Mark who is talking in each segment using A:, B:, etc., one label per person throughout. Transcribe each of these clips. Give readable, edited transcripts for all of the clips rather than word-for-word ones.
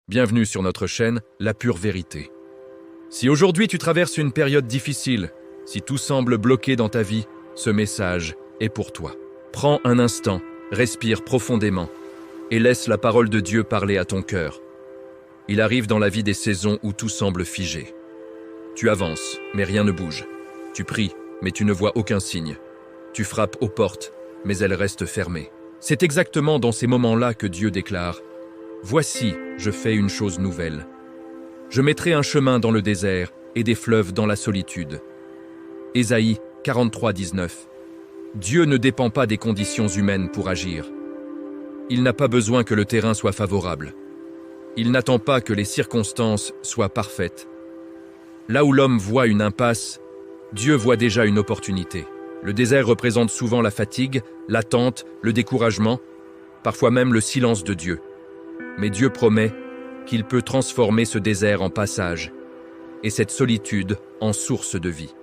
A: Bienvenue sur notre chaîne, La Pure Vérité. Si aujourd'hui tu traverses une période difficile, si tout semble bloqué dans ta vie, ce message est pour toi. Prends un instant, respire profondément et laisse la parole de Dieu parler à ton cœur. Il arrive dans la vie des saisons où tout semble figé. Tu avances, mais rien ne bouge. Tu pries, mais tu ne vois aucun signe. Tu frappes aux portes, mais elles restent fermées. C'est exactement dans ces moments-là que Dieu déclare: « Voici, je fais une chose nouvelle. Je mettrai un chemin dans le désert et des fleuves dans la solitude. » Ésaïe 43, 19. Dieu ne dépend pas des conditions humaines pour agir. Il n'a pas besoin que le terrain soit favorable. Il n'attend pas que les circonstances soient parfaites. Là où l'homme voit une impasse, Dieu voit déjà une opportunité. Le désert représente souvent la fatigue, l'attente, le découragement, parfois même le silence de Dieu. Mais Dieu promet qu'il peut transformer ce désert en passage et cette solitude en source de vie.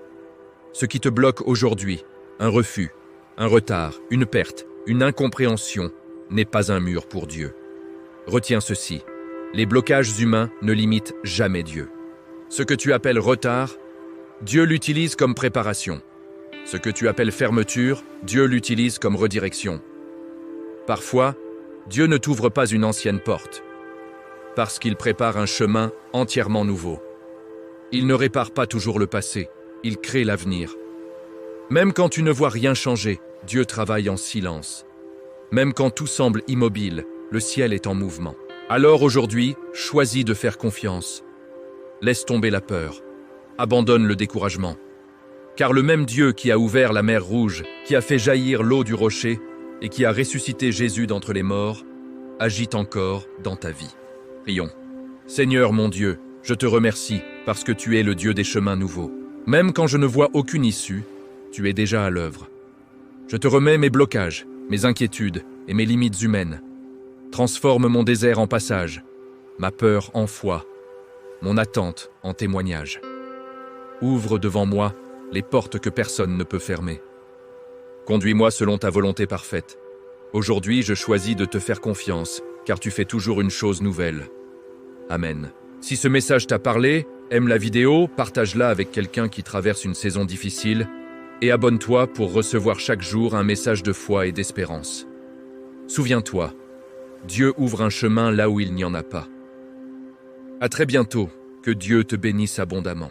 A: Ce qui te bloque aujourd'hui, un refus, un retard, une perte, une incompréhension, n'est pas un mur pour Dieu. Retiens ceci, les blocages humains ne limitent jamais Dieu. Ce que tu appelles retard, Dieu l'utilise comme préparation. Ce que tu appelles fermeture, Dieu l'utilise comme redirection. Parfois, Dieu ne t'ouvre pas une ancienne porte, parce qu'il prépare un chemin entièrement nouveau. Il ne répare pas toujours le passé, il crée l'avenir. Même quand tu ne vois rien changer, Dieu travaille en silence. Même quand tout semble immobile, le ciel est en mouvement. Alors aujourd'hui, choisis de faire confiance. Laisse tomber la peur. Abandonne le découragement. Car le même Dieu qui a ouvert la mer Rouge, qui a fait jaillir l'eau du rocher et qui a ressuscité Jésus d'entre les morts, agit encore dans ta vie. Prions. Seigneur mon Dieu, je te remercie parce que tu es le Dieu des chemins nouveaux. Même quand je ne vois aucune issue, tu es déjà à l'œuvre. Je te remets mes blocages, mes inquiétudes et mes limites humaines. Transforme mon désert en passage, ma peur en foi, mon attente en témoignage. Ouvre devant moi les portes que personne ne peut fermer. Conduis-moi selon ta volonté parfaite. Aujourd'hui, je choisis de te faire confiance, car tu fais toujours une chose nouvelle. Amen. Si ce message t'a parlé, aime la vidéo, partage-la avec quelqu'un qui traverse une saison difficile et abonne-toi pour recevoir chaque jour un message de foi et d'espérance. Souviens-toi, Dieu ouvre un chemin là où il n'y en a pas. À très bientôt, que Dieu te bénisse abondamment.